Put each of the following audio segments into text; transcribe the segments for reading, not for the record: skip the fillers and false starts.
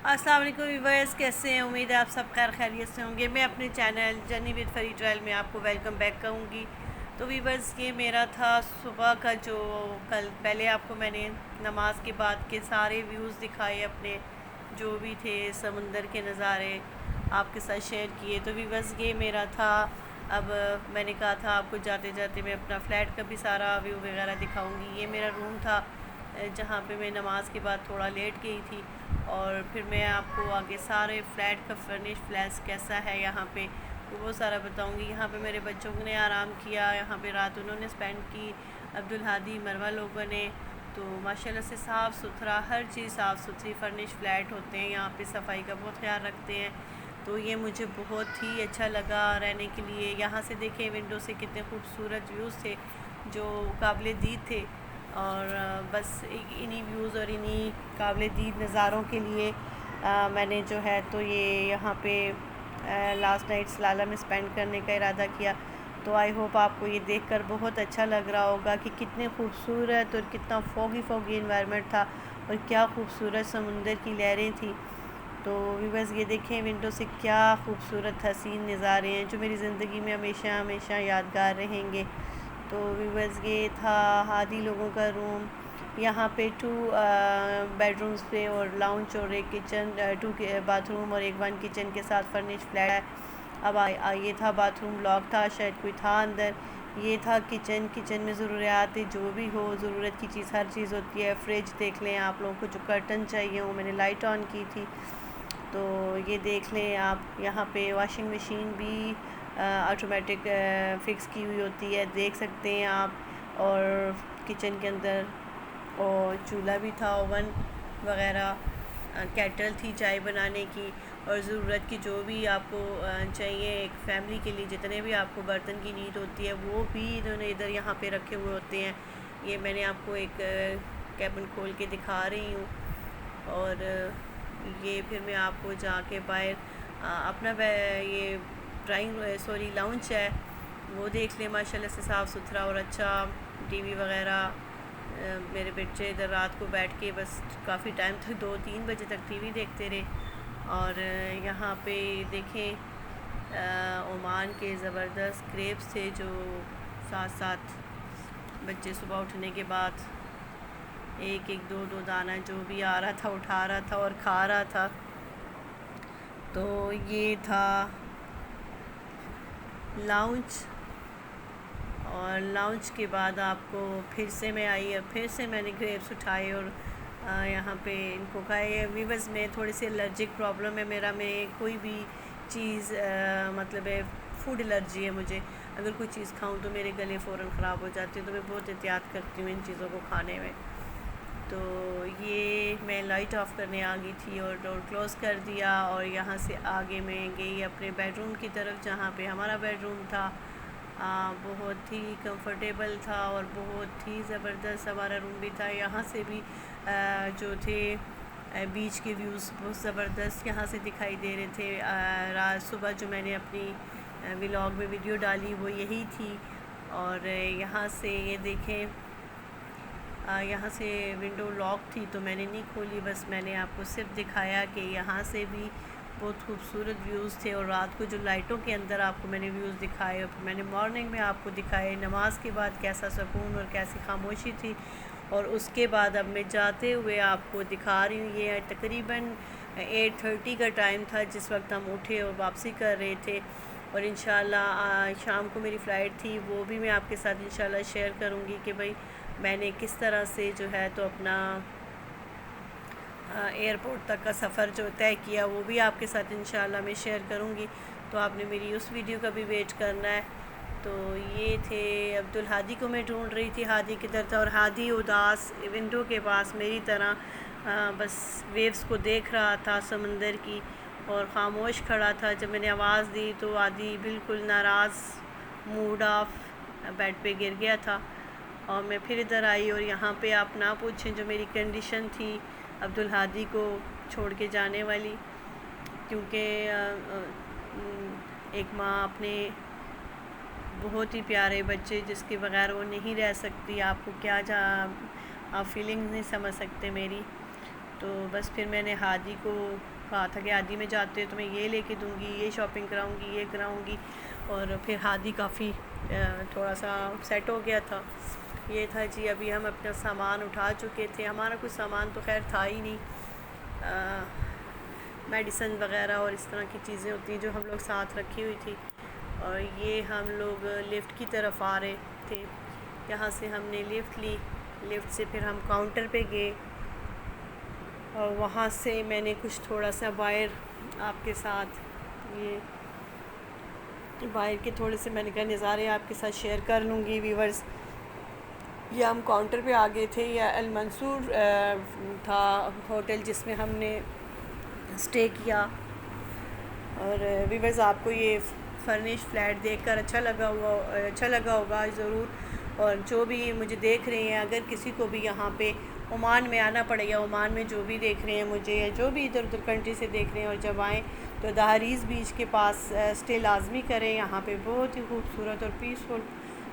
السلام علیکم ویورز، کیسے ہیں؟ امید ہے آپ سب خیر خیریت سے ہوں گے۔ میں اپنے channel journey with free travel میں آپ کو ویلکم بیک کہوں گی۔ تو ویورز، یہ میرا تھا صبح کا جو کل پہلے آپ کو میں نے نماز کے بعد کے سارے ویوز دکھائے، اپنے جو بھی تھے سمندر کے نظارے آپ کے ساتھ شیئر کیے۔ تو ویورز، یہ میرا تھا۔ اب میں نے کہا تھا آپ کو جاتے جاتے میں اپنا فلیٹ کا بھی سارا ویو وغیرہ دکھاؤں گی۔ یہ میرا روم تھا جہاں پہ میں نماز کے بعد تھوڑا لیٹ گئی تھی، اور پھر میں آپ کو آگے سارے فلیٹ کا فرنش فلیٹس کیسا ہے یہاں پہ وہ سارا بتاؤں گی۔ یہاں پہ میرے بچوں نے آرام کیا، یہاں پہ رات انہوں نے اسپینڈ کی، عبدالہادی مروہ لوگوں نے۔ تو ماشاءاللہ سے صاف ستھرا، ہر چیز صاف ستھری فرنش فلیٹ ہوتے ہیں یہاں پہ، صفائی کا بہت خیال رکھتے ہیں۔ تو یہ مجھے بہت ہی اچھا لگا رہنے کے لیے۔ یہاں سے دیکھیں ونڈو سے کتنے خوبصورت ویوز تھے جو قابل دید تھے، اور بس انہی ویوز اور انہی قابل دید نظاروں کے لیے میں نے جو ہے تو یہ یہاں پہ لاسٹ نائٹ سلالہ میں اسپینڈ کرنے کا ارادہ کیا۔ تو آئی ہوپ آپ کو یہ دیکھ کر بہت اچھا لگ رہا ہوگا کہ کتنے خوبصورت اور کتنا فوگی انوائرمنٹ تھا، اور کیا خوبصورت سمندر کی لہریں تھیں۔ تو ویورز، یہ دیکھیں ونڈو سے کیا خوبصورت حسین نظارے ہیں جو میری زندگی میں ہمیشہ ہمیشہ یادگار رہیں گے۔ تو ویورز، یہ تھا ہادی لوگوں کا روم۔ یہاں پہ 2 بیڈ رومز پہ اور لاؤنج اور ایک کچن، 2 باتھ روم اور ایک 1 کچن کے ساتھ فرنش فلیٹ ہے۔ اب یہ تھا باتھ روم لاک تھا، شاید کوئی تھا اندر۔ یہ تھا کچن میں ضروریات جو بھی ہو، ضرورت کی چیز ہر چیز ہوتی ہے۔ فریج دیکھ لیں، آپ لوگوں کو جو کرٹن چاہیے وہ میں نے لائٹ آن کی تھی، تو یہ دیکھ لیں آپ۔ یہاں پہ واشنگ مشین بھی آٹومیٹک فکس کی ہوئی ہوتی ہے، دیکھ سکتے ہیں آپ۔ اور کچن کے اندر اور چولہا بھی تھا، اوون وغیرہ، کیٹل تھی چائے بنانے کی، اور ضرورت کی جو بھی آپ کو چاہیے ایک فیملی کے لیے، جتنے بھی آپ کو برتن کی نیڈ ہوتی ہے وہ بھی انہوں نے ادھر یہاں پہ رکھے ہوئے ہوتے ہیں۔ یہ میں نے آپ کو ایک کیبن کھول کے دکھا رہی ہوں، اور یہ پھر میں آپ کو جا کے باہر اپنا یہ لاؤنج ہے وہ دیکھ لیں۔ ماشاءاللہ سے صاف ستھرا اور اچھا، ٹی وی وغیرہ۔ میرے بچے ادھر رات کو بیٹھ کے بس کافی ٹائم تک 2-3 بجے تک ٹی وی دیکھتے رہے۔ اور یہاں پہ دیکھیں عمان کے زبردست کریپس تھے جو ساتھ ساتھ بچے صبح اٹھنے کے بعد ایک 2 دانہ جو بھی آ رہا تھا اٹھا رہا تھا اور کھا رہا تھا۔ تو یہ تھا لاؤنج، اور لاؤنج کے بعد آپ کو پھر سے میں آئی، اور پھر سے میں نے گریپس اٹھائے اور یہاں پہ ان کو کھائے۔ ویورز، میں تھوڑی سی الرجک پرابلم ہے میرا، میں کوئی بھی چیز مطلب ہے فوڈ الرجی ہے مجھے، اگر کوئی چیز کھاؤں تو میرے گلے فوراً خراب ہو جاتی ہے، تو میں بہت احتیاط کرتی ہوں ان چیزوں کو کھانے میں۔ تو یہ میں لائٹ آف کرنے آ گئی تھی اور ڈور کلوز کر دیا، اور یہاں سے آگے میں گئی اپنے بیڈ روم کی طرف جہاں پہ ہمارا بیڈ روم تھا۔ بہت ہی کمفرٹیبل تھا اور بہت ہی زبردست ہمارا روم بھی تھا۔ یہاں سے بھی جو تھے بیچ کے ویوز بہت زبردست یہاں سے دکھائی دے رہے تھے۔ رات صبح جو میں نے اپنی ولاگ میں ویڈیو ڈالی وہ یہی تھی۔ اور یہاں سے یہ دیکھیں، یہاں سے ونڈو لاک تھی تو میں نے نہیں کھولی، بس میں نے آپ کو صرف دکھایا کہ یہاں سے بھی بہت خوبصورت ویوز تھے۔ اور رات کو جو لائٹوں کے اندر آپ کو میں نے ویوز دکھائے، اور پھر میں نے مارننگ میں آپ کو دکھائے نماز کے بعد کیسا سکون اور کیسی خاموشی تھی۔ اور اس کے بعد اب میں جاتے ہوئے آپ کو دکھا رہی ہوں، یہ تقریباً 8:30 کا ٹائم تھا جس وقت ہم اٹھے اور واپسی کر رہے تھے۔ اور انشاءاللہ شام کو میری فلائٹ تھی، وہ بھی میں آپ کے ساتھ انشاءاللہ شیئر کروں گی کہ بھئی میں نے کس طرح سے جو ہے تو اپنا ایئرپورٹ تک کا سفر جو طے کیا، وہ بھی آپ کے ساتھ انشاءاللہ میں شیئر کروں گی، تو آپ نے میری اس ویڈیو کا بھی ویٹ کرنا ہے۔ تو یہ تھے عبدالہادی کو میں ڈھونڈ رہی تھی، ہادی کدھر تھا، اور ہادی اداس ونڈو کے پاس میری طرح بس ویوز کو دیکھ رہا تھا سمندر کی، اور خاموش کھڑا تھا۔ جب میں نے آواز دی تو ہادی بالکل ناراض، موڈ آف، بیڈ پہ گر گیا تھا۔ اور میں پھر ادھر آئی، اور یہاں پہ آپ نہ پوچھیں جو میری کنڈیشن تھی عبدالہادی کو چھوڑ کے جانے والی، کیونکہ ایک ماں اپنے بہت ہی پیارے بچے جس کے بغیر وہ نہیں رہ سکتی، آپ کو کیا آپ فیلنگ نہیں سمجھ سکتے میری۔ تو بس پھر میں نے ہادی کو کہا تھا کہ ہادی میں جاتے تو میں یہ لے کے دوں گی، یہ شاپنگ کراؤں گی، یہ کراؤں گی، اور پھر ہادی کافی تھوڑا سا سیٹ ہو گیا تھا۔ یہ تھا جی، ابھی ہم اپنا سامان اٹھا چکے تھے، ہمارا کچھ سامان تو خیر تھا ہی نہیں، میڈیسن وغیرہ اور اس طرح کی چیزیں ہوتی ہیں جو ہم لوگ ساتھ رکھی ہوئی تھی، اور یہ ہم لوگ لفٹ کی طرف آ رہے تھے۔ یہاں سے ہم نے لفٹ لی، لفٹ سے پھر ہم کاؤنٹر پہ گئے، اور وہاں سے میں نے کچھ تھوڑا سا باہر آپ کے ساتھ یہ باہر کے تھوڑے سے میں نے کہا نظارے آپ کے ساتھ شیئر کر لوں گی ویورز۔ یہ ہم کاؤنٹر پہ آ گئے تھے، یہ المنصور تھا ہوٹل جس میں ہم نے اسٹے کیا، اور ویورز آپ کو یہ فرنش فلیٹ دیکھ کر اچھا لگا ہوگا ضرور، اور جو بھی مجھے دیکھ رہے ہیں، اگر کسی کو بھی یہاں پہ عمان میں آنا پڑے گا، عمان میں جو بھی دیکھ رہے ہیں مجھے، یا جو بھی ادھر کنٹری سے دیکھ رہے ہیں، اور جب آئیں تو دہریز بیچ کے پاس اسٹے لازمی کریں، یہاں پہ بہت ہی خوبصورت اور پیسفل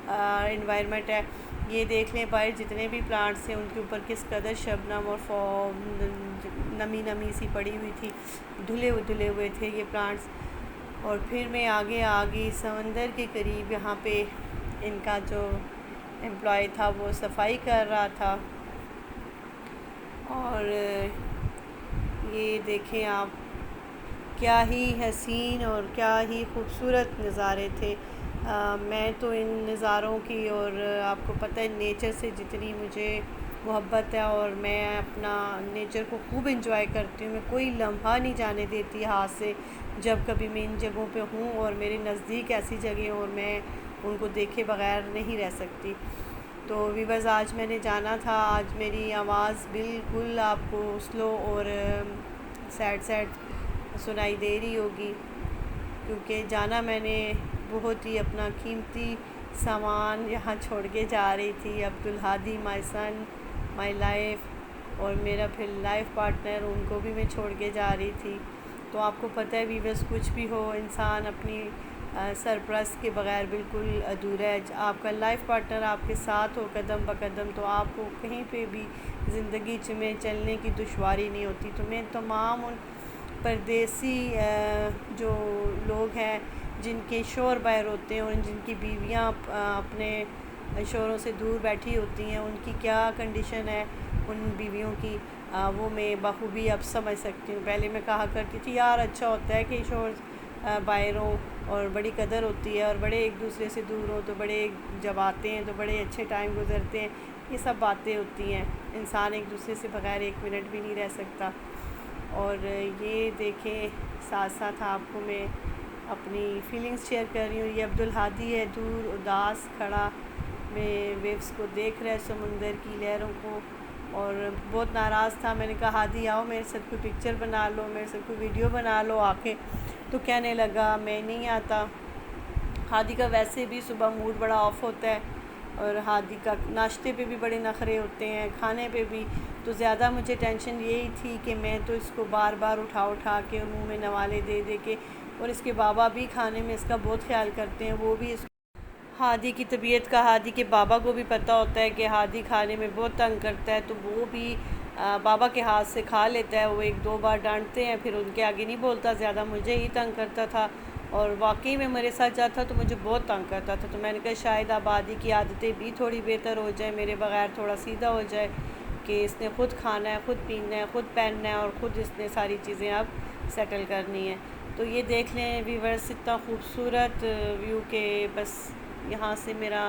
انوائرمنٹ ہے۔ یہ دیکھ لیں باہر جتنے بھی پلانٹس ہیں ان کے اوپر کس قدر شبنم اور نمی سی پڑی ہوئی تھی، دھلے ہوئے تھے یہ پلانٹس۔ اور پھر میں آگے سمندر کے قریب یہاں پہ ان کا جو امپلائی تھا وہ صفائی کر رہا تھا، اور یہ دیکھیں آپ کیا ہی حسین اور کیا ہی خوبصورت نظارے تھے۔ میں تو ان نظاروں کی، اور آپ کو پتہ ہے نیچر سے جتنی مجھے محبت ہے، اور میں اپنا نیچر کو خوب انجوائے کرتی ہوں، میں کوئی لمحہ نہیں جانے دیتی ہاتھ سے جب کبھی میں ان جگہوں پہ ہوں، اور میرے نزدیک ایسی جگہ اور میں ان کو دیکھے بغیر نہیں رہ سکتی۔ تو ویورز آج میں نے جانا تھا، آج میری آواز بالکل آپ کو سلو اور سیڈ سنائی دے رہی ہوگی، کیونکہ جانا میں نے بہت ہی اپنا قیمتی سامان یہاں چھوڑ کے جا رہی تھی۔ عبدالہادی مائی سن، مائی لائف، اور میرا پھر لائف پارٹنر، ان کو بھی میں چھوڑ کے جا رہی تھی۔ تو آپ کو پتہ ہے ویورز کچھ بھی ہو، انسان اپنی سرپرست کے بغیر بالکل ادھورا ہے۔ آپ کا لائف پارٹنر آپ کے ساتھ ہو قدم بقدم تو آپ کو کہیں پہ بھی زندگی میں چلنے کی دشواری نہیں ہوتی۔ تو میں تمام ان پردیسی جو لوگ ہیں جن کے شوہر باہر ہوتے ہیں، اور جن کی بیویاں اپنے شوہروں سے دور بیٹھی ہوتی ہیں، ان کی کیا کنڈیشن ہے ان بیویوں کی، وہ میں بخوبی اب سمجھ سکتی ہوں۔ پہلے میں کہا کرتی تھی یار اچھا ہوتا ہے کہ شوہر باہر ہوں، اور بڑی قدر ہوتی ہے، اور بڑے ایک دوسرے سے دور ہوں تو بڑے جب آتے ہیں تو بڑے اچھے ٹائم گزرتے ہیں، یہ سب باتیں ہوتی ہیں، انسان ایک دوسرے سے بغیر ایک منٹ بھی نہیں رہ سکتا۔ اور یہ دیکھیں ساتھ ساتھ آپ کو میں اپنی فیلنگز شیئر کر رہی ہوں۔ یہ عبدالہادی ہے دور اداس کھڑا، میں ویوز کو دیکھ رہا ہے، سمندر کی لہروں کو، اور بہت ناراض تھا۔ میں نے کہا ہادی آؤ میرے ساتھ کوئی پکچر بنا لو، میرے ساتھ کوئی ویڈیو بنا لو آ کے، تو کہنے لگا میں نہیں آتا۔ ہادی کا ویسے بھی صبح موڈ بڑا آف ہوتا ہے، اور ہادی کا ناشتے پہ بھی بڑے نخرے ہوتے ہیں، کھانے پہ بھی۔ تو زیادہ مجھے ٹینشن یہی تھی کہ میں تو اس کو بار بار اٹھا کے منہ میں نوالے دے کے، اور اس کے بابا بھی کھانے میں اس کا بہت خیال کرتے ہیں، وہ بھی اس ہادی کی طبیعت کا ہادی کے بابا کو بھی پتہ ہوتا ہے کہ ہادی کھانے میں بہت تنگ کرتا ہے، تو وہ بھی بابا کے ہاتھ سے کھا لیتا ہے۔ وہ ایک دو بار ڈانٹتے ہیں پھر ان کے آگے نہیں بولتا زیادہ، مجھے ہی تنگ کرتا تھا، اور واقعی میں میرے ساتھ جاتا تو مجھے بہت تنگ کرتا تھا۔ تو میں نے کہا شاید اب ہادی کی عادتیں بھی تھوڑی بہتر ہو جائیں، میرے بغیر تھوڑا سیدھا ہو جائے کہ اس نے خود کھانا ہے، خود پینا ہے، خود پہننا ہے، اور خود اس نے ساری چیزیں اب سیٹل کرنی ہے۔ تو یہ دیکھ لیں ویورز اتنا خوبصورت ویو کہ بس یہاں سے میرا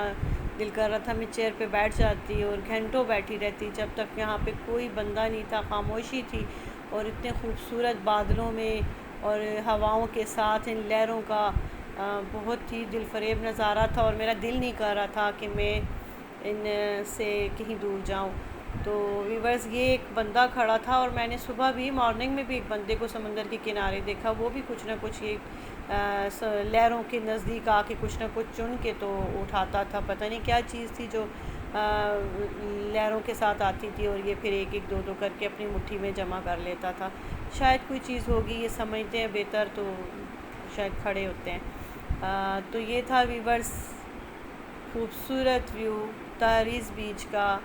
دل کر رہا تھا میں چیئر پہ بیٹھ جاتی اور گھنٹوں بیٹھی رہتی جب تک یہاں پہ کوئی بندہ نہیں تھا، خاموشی تھی، اور اتنے خوبصورت بادلوں میں اور ہواؤں کے ساتھ ان لہروں کا بہت ہی دل فریب نظارہ تھا، اور میرا دل نہیں کر رہا تھا کہ میں ان سے کہیں دور جاؤں۔ تو ویورز یہ ایک بندہ کھڑا تھا، اور میں نے صبح بھی مارننگ میں بھی ایک بندے کو سمندر کے کنارے دیکھا، وہ بھی کچھ نہ کچھ یہ لہروں کے نزدیک آ کے کچھ نہ کچھ چن کے تو اٹھاتا تھا، پتہ نہیں کیا چیز تھی جو لہروں کے ساتھ آتی تھی، اور یہ پھر ایک ایک دو کر کے اپنی مٹھی میں جمع کر لیتا تھا۔ شاید کوئی چیز ہوگی، یہ سمجھتے ہیں بہتر تو شاید کھڑے ہوتے ہیں۔ تو یہ تھا ویورز خوبصورت ویو تہریز بیچ کا،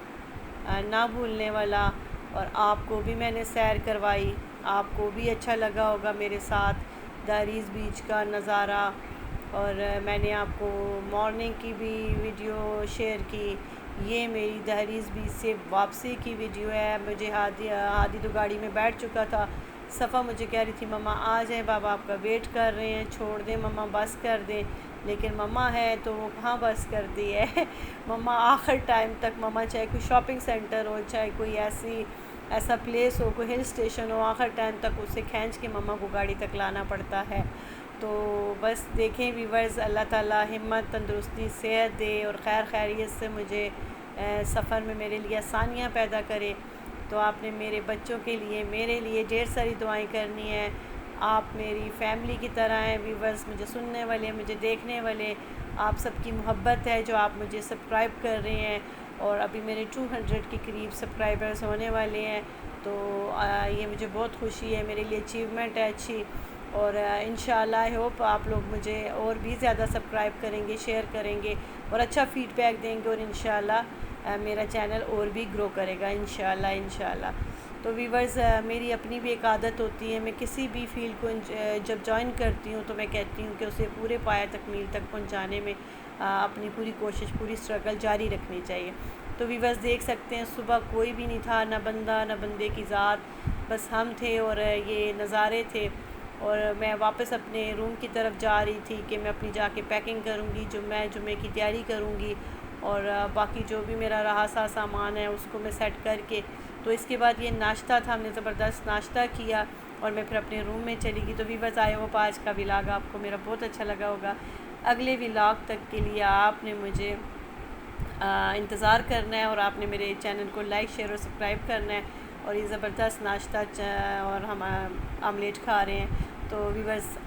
نہ بھولنے والا۔ اور آپ کو بھی میں نے سیر کروائی، آپ کو بھی اچھا لگا ہوگا میرے ساتھ دہریز بیچ کا نظارہ۔ اور میں نے آپ کو مارننگ کی بھی ویڈیو شیئر کی۔ یہ میری دہریز بیچ سے واپسی کی ویڈیو ہے۔ مجھے ہادی تو گاڑی میں بیٹھ چکا تھا، صفا مجھے کہہ رہی تھی مما آ جائیں، بابا آپ کا ویٹ کر رہے ہیں، چھوڑ دیں مما، بس کر دیں، لیکن مما ہے تو وہ کہاں بس کرتی ہے مما آخر ٹائم تک، مما چاہے کوئی شاپنگ سینٹر ہو، چاہے کوئی ایسا پلیس ہو، کوئی ہل اسٹیشن ہو، آخر ٹائم تک اسے کھینچ کے مما کو گاڑی تک لانا پڑتا ہے۔ تو بس دیکھیں ویورز، اللہ تعالیٰ ہمت، تندرستی، صحت دے اور خیر خیریت سے مجھے سفر میں میرے لیے آسانیاں پیدا کرے۔ تو آپ نے میرے بچوں کے لیے، میرے لیے ڈھیر ساری دعائیں کرنی ہیں۔ آپ میری فیملی کی طرح ہیں ویورز، مجھے سننے والے، مجھے دیکھنے والے، آپ سب کی محبت ہے جو آپ مجھے سبسکرائب کر رہے ہیں، اور ابھی میرے 200 کے قریب سبسکرائبرز ہونے والے ہیں۔ تو یہ مجھے بہت خوشی ہے، میرے لیے اچیومنٹ ہے اچھی، اور انشاءاللہ آئی ہوپ آپ لوگ مجھے اور بھی زیادہ سبسکرائب کریں گے، شیئر کریں گے اور اچھا فیڈ بیک دیں گے، اور انشاءاللہ میرا چینل اور بھی گرو کرے گا انشاءاللہ۔ تو ویورز، میری اپنی بھی ایک عادت ہوتی ہے، میں کسی بھی فیلڈ کو جب جوائن کرتی ہوں تو میں کہتی ہوں کہ اسے پورے پایہ تکمیل تک پہنچانے میں اپنی پوری کوشش، پوری اسٹرگل جاری رکھنی چاہیے۔ تو ویورز دیکھ سکتے ہیں صبح کوئی بھی نہیں تھا، نہ بندہ نہ بندے کی ذات، بس ہم تھے اور یہ نظارے تھے۔ اور میں واپس اپنے روم کی طرف جا رہی تھی کہ میں اپنی جا کے پیکنگ کروں گی، جمعے کی تیاری کروں گی، اور باقی جو بھی میرا رہا سامان ہے اس کو میں سیٹ کر کے، تو اس کے بعد یہ ناشتہ تھا، ہم نے زبردست ناشتہ کیا اور میں پھر اپنے روم میں چلی گئی۔ تو ویورز آئی ہوپ آج کا ولاگ آپ کو میرا بہت اچھا لگا ہوگا۔ اگلے ولاگ تک کے لیے آپ نے مجھے انتظار کرنا ہے، اور آپ نے میرے چینل کو لائک، شیئر اور سبسکرائب کرنا ہے۔ اور یہ زبردست ناشتہ اور ہم آملیٹ کھا رہے ہیں۔ تو ویورز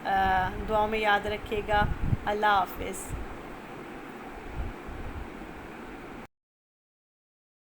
دعاؤں میں یاد رکھیے گا۔ اللہ حافظ۔